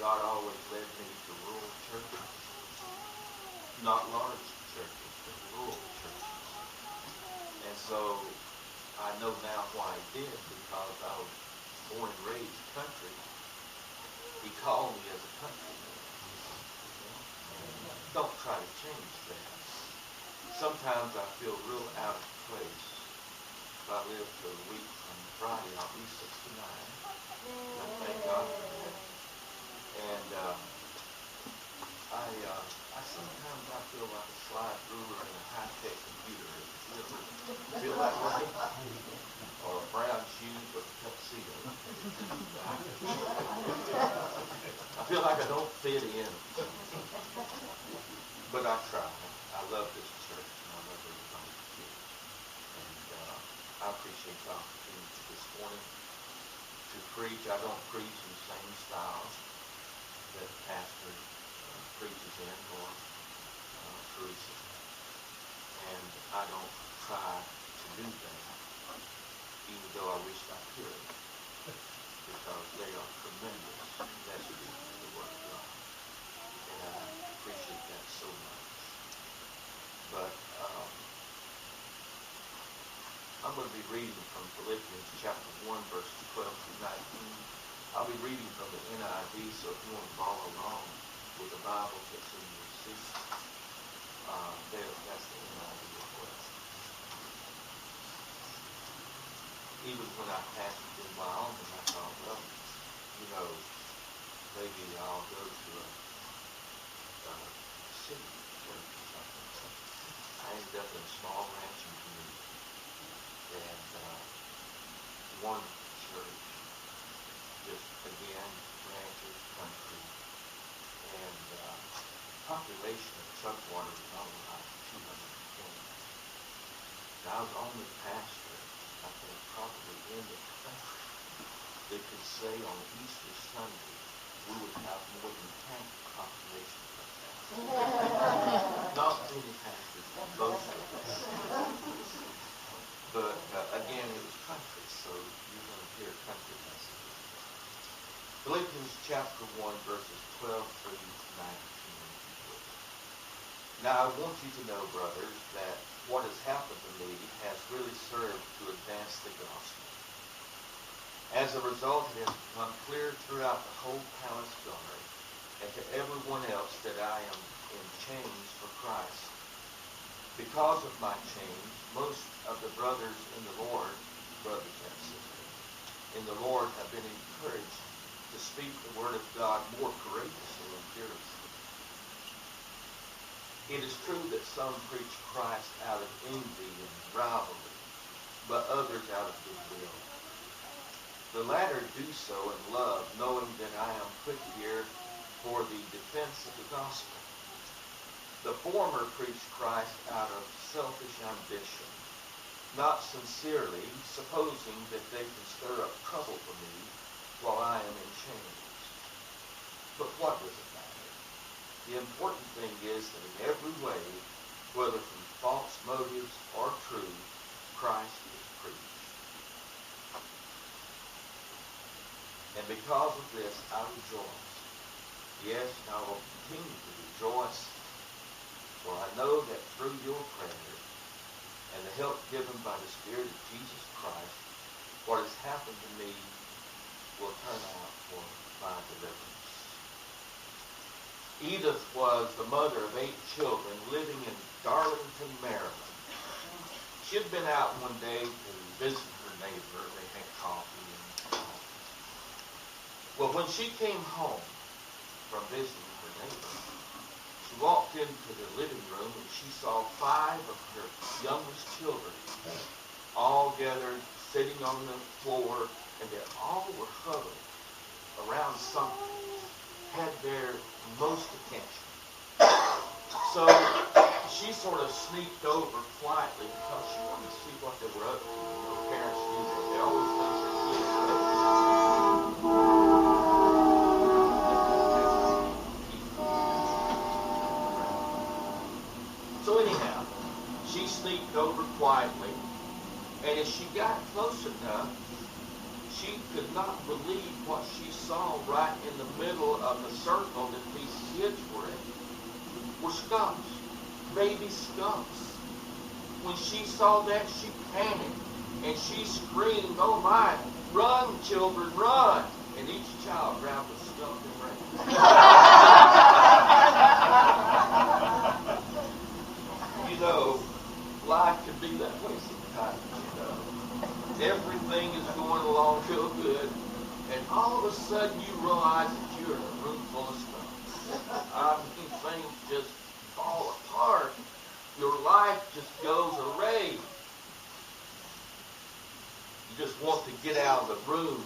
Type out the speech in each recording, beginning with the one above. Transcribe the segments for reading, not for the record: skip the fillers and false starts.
God always led me to rural churches. Not large churches, but rural churches. And so I know now why he did, because I was born and raised country. He called me as a countryman. Don't try to change that. Sometimes I feel real out of place. If I live for a week from Friday, I'll be 69. I thank God for that. And I sometimes I feel like a slide ruler in a high-tech computer. You ever feel that way? Or a brown shoe with a tuxedo. I feel like I don't fit in. But I try. I love this church, and I love everybody here. And I appreciate the opportunity this morning to preach. I don't preach in the same style that the pastor preaches in, or Teresa. And I don't try to do that, even though I wish I could, because they are tremendous messages in the Word of God. And I appreciate that so much. But I'm going to be reading from Philippians chapter 1, verses 12 through 19. I'll be reading from the NIV, so if you want to follow along with the Bible that's in your seat, that's the NIV as well. Even when I pastored in Wyoming, I thought, well, maybe I'll go to a city church or something. I ended up in a small ranching community, and one church, just again, ranchers, country, and population of Chugwater was only like 220. And I was the only pastor, I think, probably in the country that could say on Easter Sunday we would have more than half the population of that. Not many pastors boast of that. But again, it was country, so you're going to hear country messages. Philippians chapter 1, verses 12 through 19. Now I want you to know, brothers, that what has happened to me has really served to advance the gospel. As a result, it has become clear throughout the whole palace guard and to everyone else that I am in chains for Christ. Because of my chains, most of the brothers in the Lord, brothers and sisters, in the Lord have been encouraged to speak the word of God more courageously and fearlessly. It is true that some preach Christ out of envy and rivalry, but others out of goodwill. The latter do so in love, knowing that I am put here for the defense of the gospel. The former preach Christ out of selfish ambition, not sincerely, supposing that they can stir up trouble for me while I am in chains. But what does it matter? The important thing is that in every way, whether from false motives or true, Christ is preached. And because of this, I rejoice. Yes, and I will continue to rejoice, for I know that through your prayers and the help given by the Spirit of Jesus Christ, what has happened to me will turn out for my deliverance. Edith was the mother of 8 children living in Darlington, Maryland. She had been out one day to visit her neighbor. They had coffee. Well, when she came home from visiting her neighbor, she walked into the living room and she saw 5 of her youngest children all gathered, sitting on the floor, and they all were huddled around something, had their most attention. So she sort of sneaked over quietly because she wanted to see what they were up to. Parents do that. They always think their kids are up to something. So anyhow, she sneaked over quietly, and as she got close enough, she she could not believe what she saw right in the middle of the circle that these kids were in. Were skunks. Baby skunks. When she saw that, she panicked. And she screamed, "Oh my, run children, run!" And each child grabbed a skunk and ran. You know, life can be that way sometimes, you know. Everything is going along real good, and all of a sudden you realize that you're in a room full of skunks. I mean, things just fall apart. Your life just goes array. You just want to get out of the room.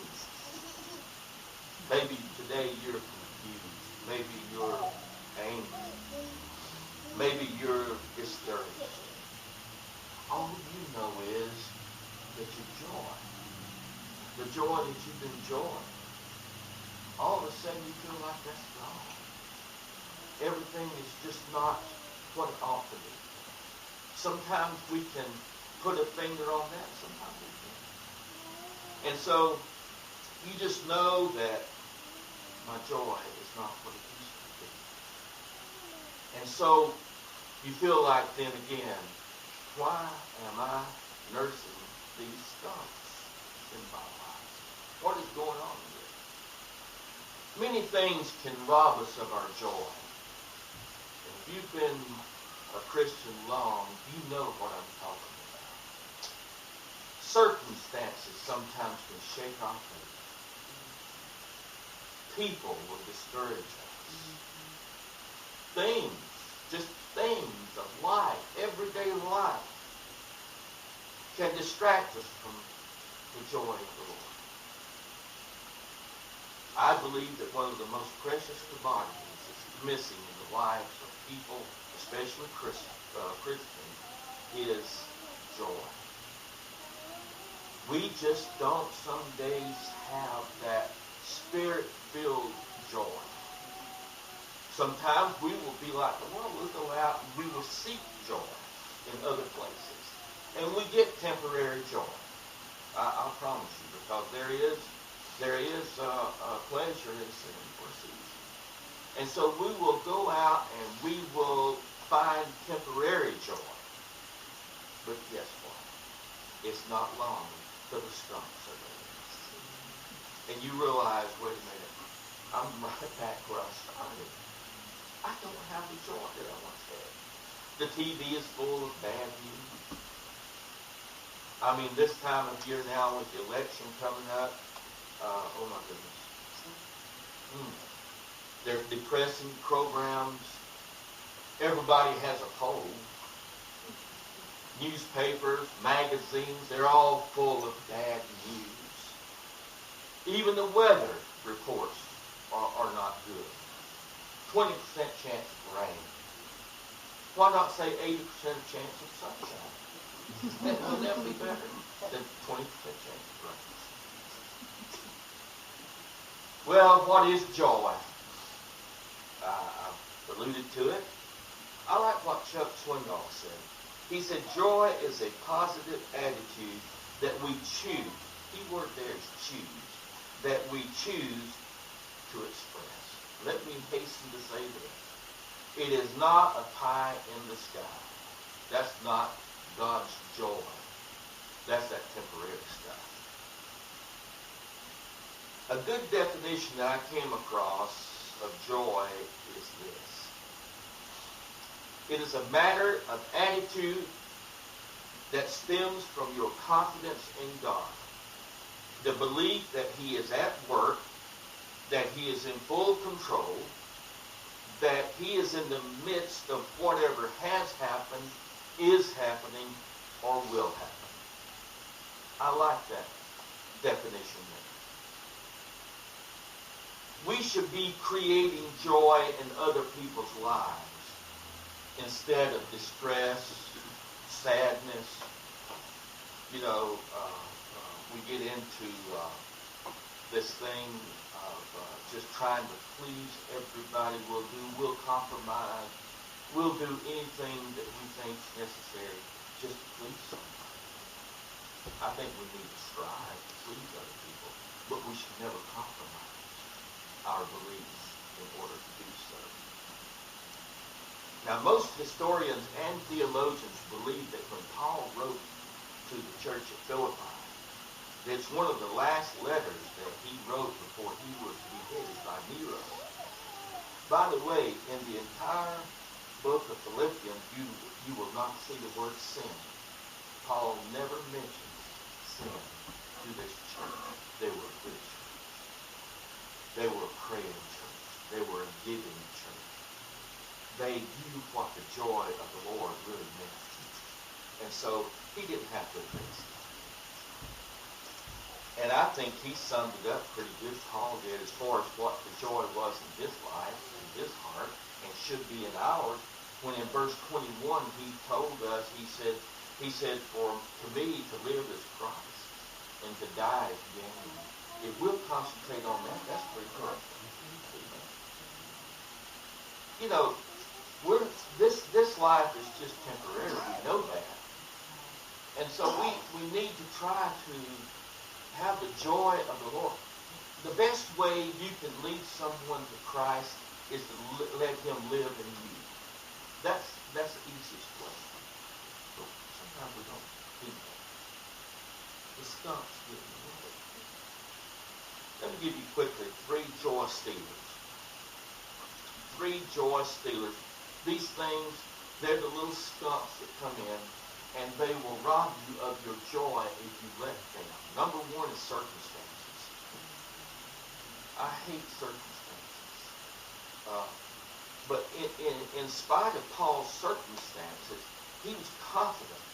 Maybe today you're confused. Maybe you're angry. Maybe you're discouraged. All you know is that your joy, the joy that you've enjoyed, all of a sudden you feel like that's gone. Everything is just not what it ought to be. Sometimes we can put a finger on that, sometimes we can't. And so you just know that my joy is not what it used to be. And so you feel like then again, why am I nursing these skunks in my life? What is going on here? Many things can rob us of our joy. And if you've been a Christian long, you know what I'm talking about. Circumstances sometimes can shake our faith. People will discourage us. Things, just things of life, everyday life, can distract us from the joy of the Lord. I believe that one of the most precious commodities that's missing in the lives of people, especially Christians, is joy. We just don't some days have that Spirit-filled joy. Sometimes we will be like the world. We'll go out and we will seek joy in other places. And we get temporary joy. I promise you, because there is pleasure in sin for a season. And so we will go out and we will find temporary joy. But guess what? It's not long till the skunks are there. And you realize, wait a minute, I'm right back where I started. I don't have the joy that I once had. The TV is full of bad news. I mean, this time of year now with the election coming up, oh my goodness. There's depressing programs. Everybody has a poll. Newspapers, magazines, they're all full of bad news. Even the weather reports are not good. 20% chance of rain. Why not say 80% chance of sunshine? Wouldn't that be better than 20% chance of rain? Well, what is joy? I've alluded to it. I like what Chuck Swindoll said. He said, joy is a positive attitude that we choose. Key word there is choose. That we choose to express. Let me hasten to say this. It is not a pie in the sky. That's not God's joy. That's that temporary stuff. A good definition that I came across of joy is this. It is a matter of attitude that stems from your confidence in God. The belief that He is at work, that He is in full control, that He is in the midst of whatever has happened, is happening, or will happen. I like that definition there. We should be creating joy in other people's lives instead of distress, sadness. You know, we get into this thing of just trying to please everybody. We'll compromise. We'll do anything that we think is necessary just to please somebody. I think we need to strive to please other people. but we should never compromise our beliefs in order to do so. Now, most historians and theologians believe that when Paul wrote to the church at Philippi, it's one of the last letters that he wrote before he was beheaded by Nero. By the way, in the entire book of Philippians, you will not see the word sin. Paul never mentions sin to this church. They were a good church. They were a praying church. They were a giving church. They knew what the joy of the Lord really meant. And so he didn't have to address it. And I think he summed it up pretty good, Paul did, as far as what the joy was in his life, in his heart, and should be in ours. When in verse 21 he told us, he said, for to me to live is Christ, and to die is gain. If we'll concentrate on that, that's pretty good. You know, this life is just temporary. We know that. And so we need to try to have the joy of the Lord. The best way you can lead someone to Christ is to let him live in you. That's the easiest way. But sometimes we don't do that. The skunks get in the way. Let me give you quickly 3 joy stealers. 3 joy stealers. These things, they're the little skunks that come in, and they will rob you of your joy if you let them. Number 1 is circumstances. I hate circumstances. But in spite of Paul's circumstances, he was confident.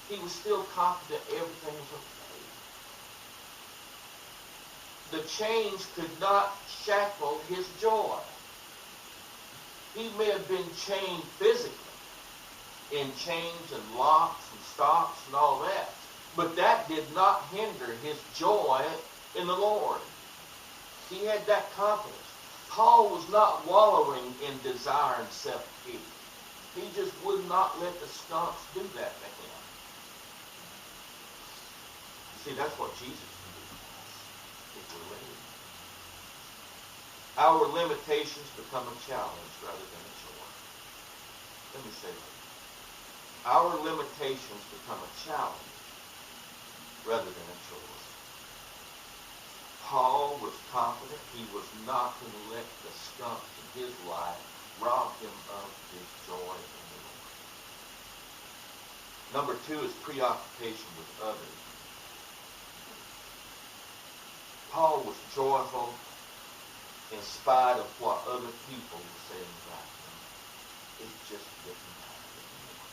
He was still confident everything was okay. The chains could not shackle his joy. He may have been chained physically, in chains and locks and stocks and all that. But that did not hinder his joy in the Lord. He had that confidence. Paul was not wallowing in desire and self-pity. He just would not let the skunks do that to him. You see, that's what Jesus can do to us if we're ready. Our limitations become a challenge rather than a joy. Let me say that. Our limitations become a challenge rather than a choice. Paul was confident he was not going to let the skunks in his life rob him of his joy in the Lord. Number 2 is preoccupation with others. Paul was joyful in spite of what other people were saying about him. It just didn't matter anymore.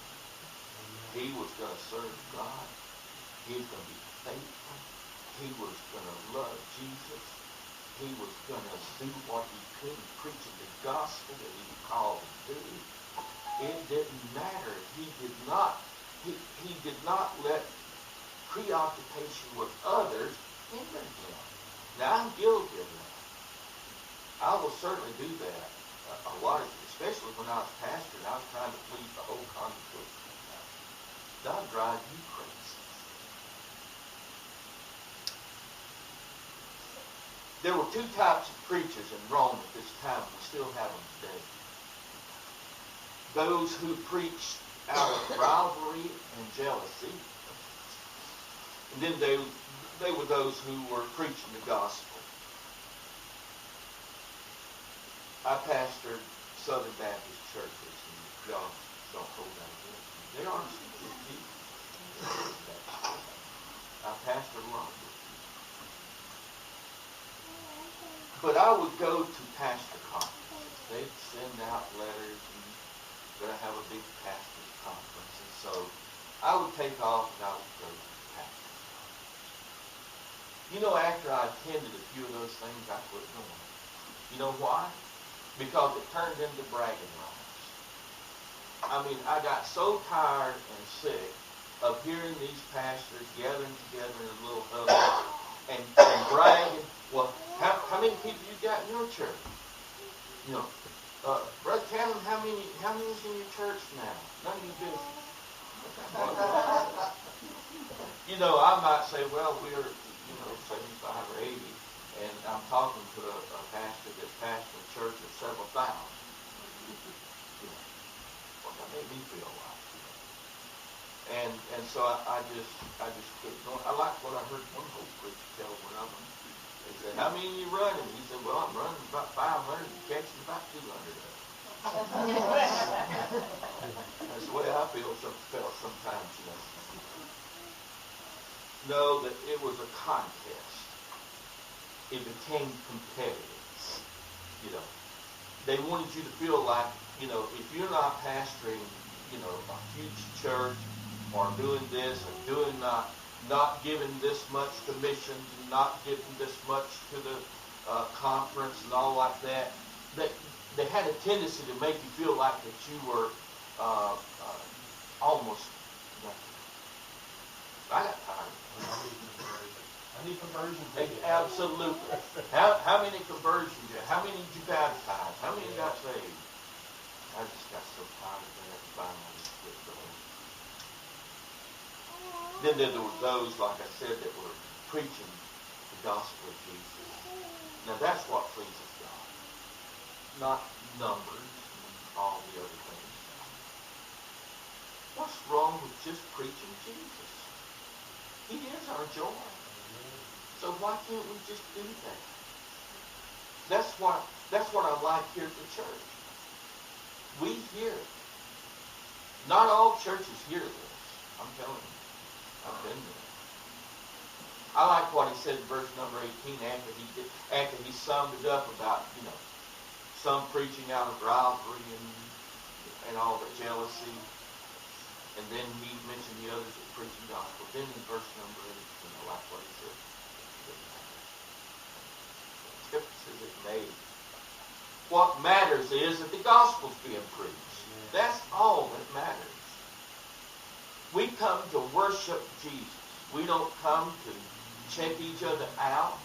He was going to serve God. He was going to be faithful. He was going to love Jesus. He was going to do what he could, preaching the gospel that he was called to do. It didn't matter. He did not let preoccupation with others hinder him. Now, I'm guilty of that. I will certainly do that a lot, especially when I was pastor and I was trying to please the whole congregation. That'll drive you crazy. There were 2 types of preachers in Rome at this time. We still have them today. Those who preached out of rivalry and jealousy. And then they were those who were preaching the gospel. I pastored Southern Baptist churches, and y'all don't hold that against me. They are good people. I pastored a lot of good people. But I would go to pastor conferences. They'd send out letters, and they're going to have a big pastor's conference. And so I would take off and I would go to the pastor's conference. You know, after I attended a few of those things, I quit going. You know why? Because it turned into bragging rights. I mean, I got so tired and sick of hearing these pastors gathering together in a little huddle and bragging. Well, how many people you got in your church? You know, Brother Cannon, how many's in your church now? None of your business. You know, I might say, well, we're 75 or 80, and I'm talking to a pastor that's pastoring a church of several thousand. Well, that made me feel like. And so I just kept going. I like what I heard one old preacher tell one of them. They said, "How many are you running?" He said, "Well, I'm running about 500 and catching about 200 of them." That's the way I felt sometimes, Know that it was a contest. It became competitive. They wanted you to feel like, if you're not pastoring, a huge church, or doing this, or doing not giving this much to missions, and not giving this much to the conference and all like that, they had a tendency to make you feel like that you were almost nothing. I got tired. I need conversion. Absolutely. How many conversions? How many did you baptize? How many got saved? I just got so tired of that. Finally, quit going. Then there were those, like I said, that were preaching the gospel of Jesus. Now that's what pleases God, not numbers and all the other things. What's wrong with just preaching Jesus? He is our joy. So why can't we just do that? That's what I like here at the church. We hear it. Not all churches hear this. I'm telling you. I've been there. I like what he said in verse number 18 after he summed it up about, some preaching out of rivalry and all the jealousy. And then he mentioned the others that preach the gospel. Then in verse number 18, I like what he said. Differences it made. What matters is that the gospel's being preached. That's all that matters. We come to worship Jesus. We don't come to check each other out.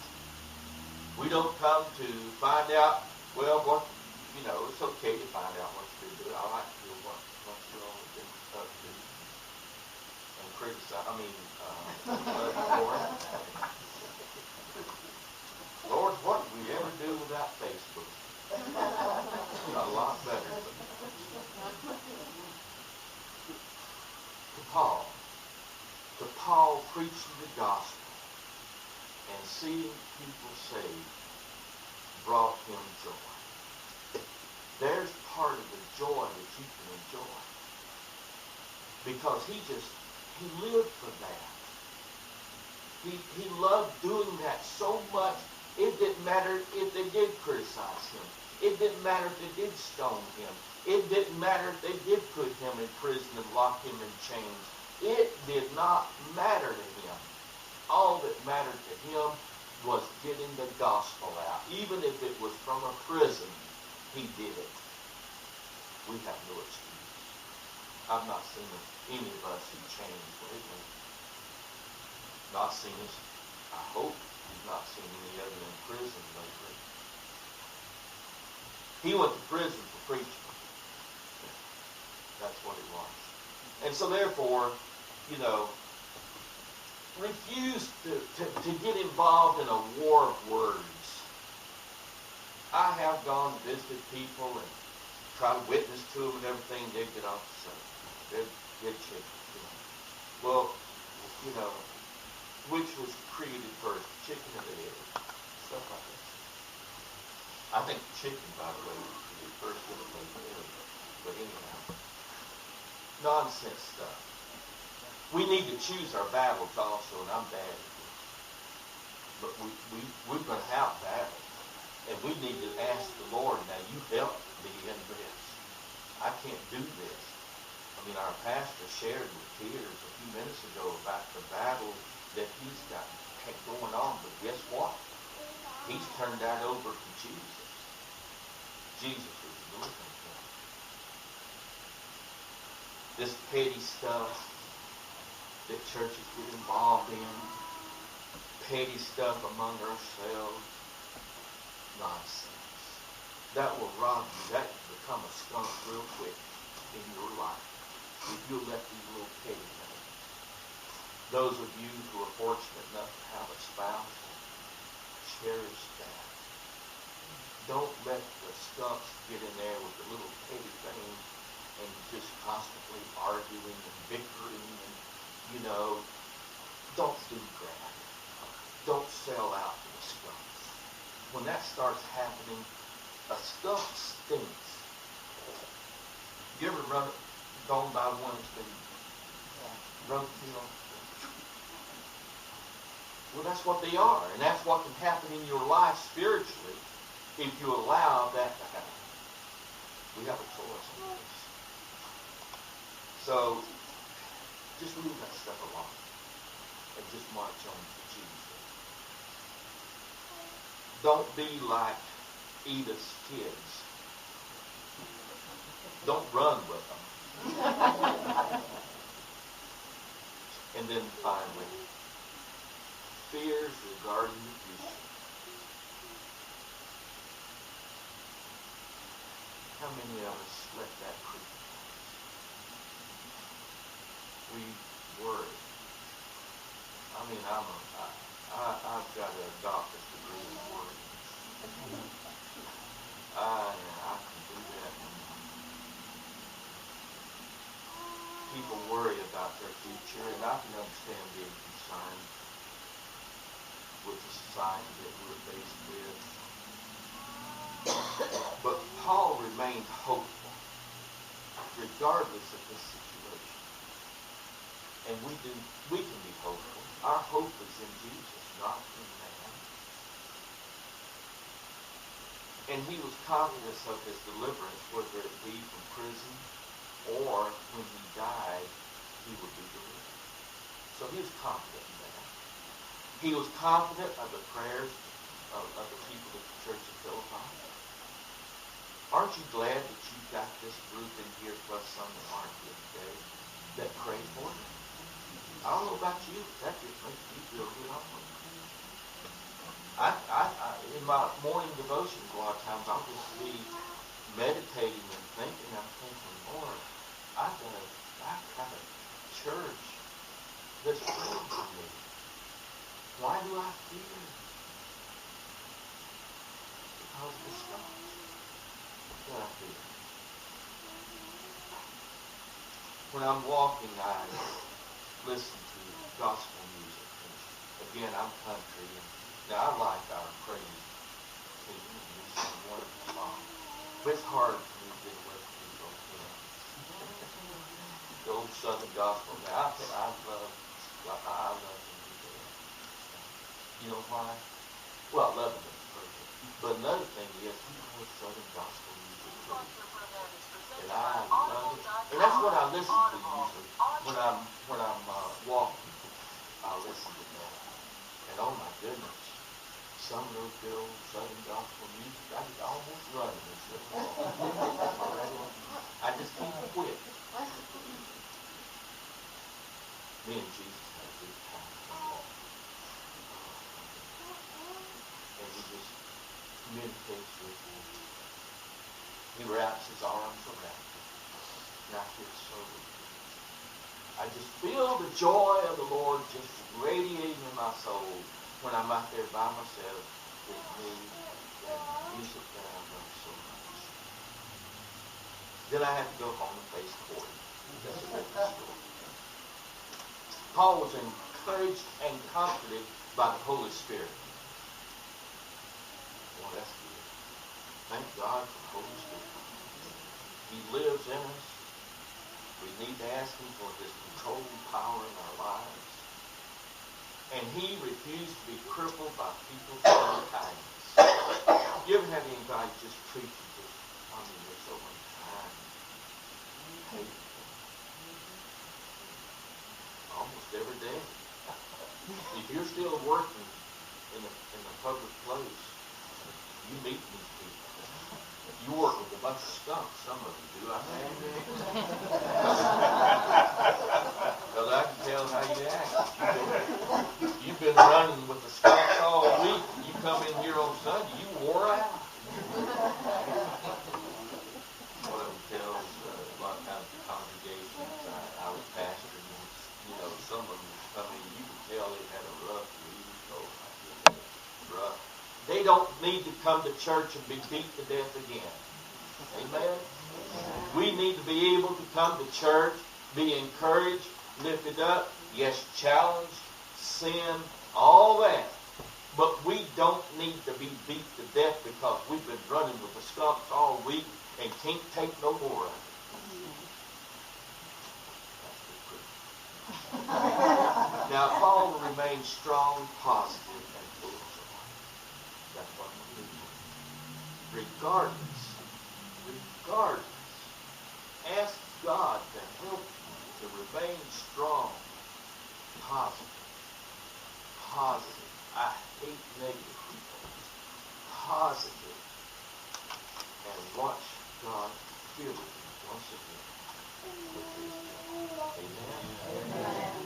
We don't come to find out, it's okay to find out what you're doing. I like to know what you're all been up to. And criticize, Lord, what did we ever do without Facebook? A lot better. To Paul preaching the gospel and seeing people saved brought him joy. There's part of the joy that you can enjoy. Because he lived for that. He loved doing that so much. It didn't matter if they did criticize him. It didn't matter if they did stone him. It didn't matter if they did put him in prison and lock him in chains. It did not matter to him. All that mattered to him was getting the gospel out. Even if it was from a prison, he did it. We have no excuse. I've not seen any of us who changed lately. Not seen us. I hope he's not seen any other in prison lately. He went to prison for preaching. That's what it was. And so therefore, refuse to get involved in a war of words. I have gone and visited people and tried to witness to them and everything. They'd get off the subject. They'd chicken. Well, which was created first, chicken or the egg? Stuff like that. I think chicken, by the way, was created first with the egg. But anyhow, nonsense stuff. We need to choose our battles also, and I'm bad at this. But we're going to have battles. And we need to ask the Lord, now you help me in this. I can't do this. Our pastor shared with tears a few minutes ago about the battle that he's got going on. But guess what? He's turned that over to Jesus. Jesus is looking for him. This petty stuff that churches get involved in, petty stuff among ourselves, nonsense. That will rob you. That will become a skunk real quick in your life if you'll let these little petty things. Those of you who are fortunate enough to have a spouse, cherish that. Don't let the skunks get in there with the little petty things and just constantly arguing and bickering and, don't do that. Don't sell out to the skunks. When that starts happening, a skunk stinks. You ever gone by one that's been roadkill? Well, that's what they are, and that's what can happen in your life spiritually if you allow that to happen. We have a choice on this. So, just leave that stuff alone and just march on to Jesus. Don't be like Edith's kids. Don't run with them. And then finally, fears regarding the future. How many of us let that creep in? We worry. I mean, I've got a doctor's degree in worrying. I can do that. People worry about their future, and I can understand being concerned with the society that we're faced with. But Paul remained hopeful, regardless of this situation. And we can be hopeful. Our hope is in Jesus, not in man. And he was confident of his deliverance, whether it be from prison or when he died, he would be delivered. So he was confident in that. He was confident of the prayers of the people at the church of Philippi. Aren't you glad that you've got this group in here, plus some that aren't here today, that pray for you? I don't know about you, but that just makes me feel good. In my morning devotions, a lot of times I'll just be meditating and thinking. I'm thinking, Lord, I've got a church that's praying for me. Why do I fear? Because of the stuff that I fear. When I'm walking, I listen to gospel music. And again, I'm country. And now I like our praise team. We sing wonderful songs. But it's hard for me to get away from these old hymns. The old Southern gospel. Now, I love them to do. You know why? Well, I love them in person. But another thing is, Southern gospel music too. And I love it. And that's what I listen to usually when I'm walking. I listen to that. And oh my goodness, some of those good old Southern gospel music, I just almost run in this little song. I just can't quit. Me and Jesus had a good time. And he just communicates with me. He wraps his arms around me. And I feel so good. I just feel the joy of the Lord just radiating in my soul when I'm out there by myself with me and the music that I love so much. Then I have to go home and face court. That's a different story. Paul was encouraged and comforted by the Holy Spirit. Well, that's good. Thank God for the Holy Spirit. He lives in us. We need to ask him for his controlling power in our lives. And he refused to be crippled by people's unkindness. You ever have anybody just treat you they're so unkind, hateful? Almost every day. If you're still working in a public place, you meet these people. You work with a bunch of skunks, some of you do, I think. Because I can tell how you act. You've been running with the skunks all week. You come in here on Sunday, you wore out. One of them tells a lot of times the congregations I was pastoring, some of them I mean, you can tell they had a rough week. Oh, my goodness, rough. They don't need to come to church and be beat to death again. Amen? We need to be able to come to church, be encouraged, lifted up, yes, challenged, sin, all that. But we don't need to be beat to death because we've been running with the skunks all week and can't take no more of it. Now, Paul will remain strong, positive, and full of joy. That's what we need. Regardless, ask God to help you to remain strong, positive. I hate negative people. Positive. And watch God fill you once again with His joy. Amen.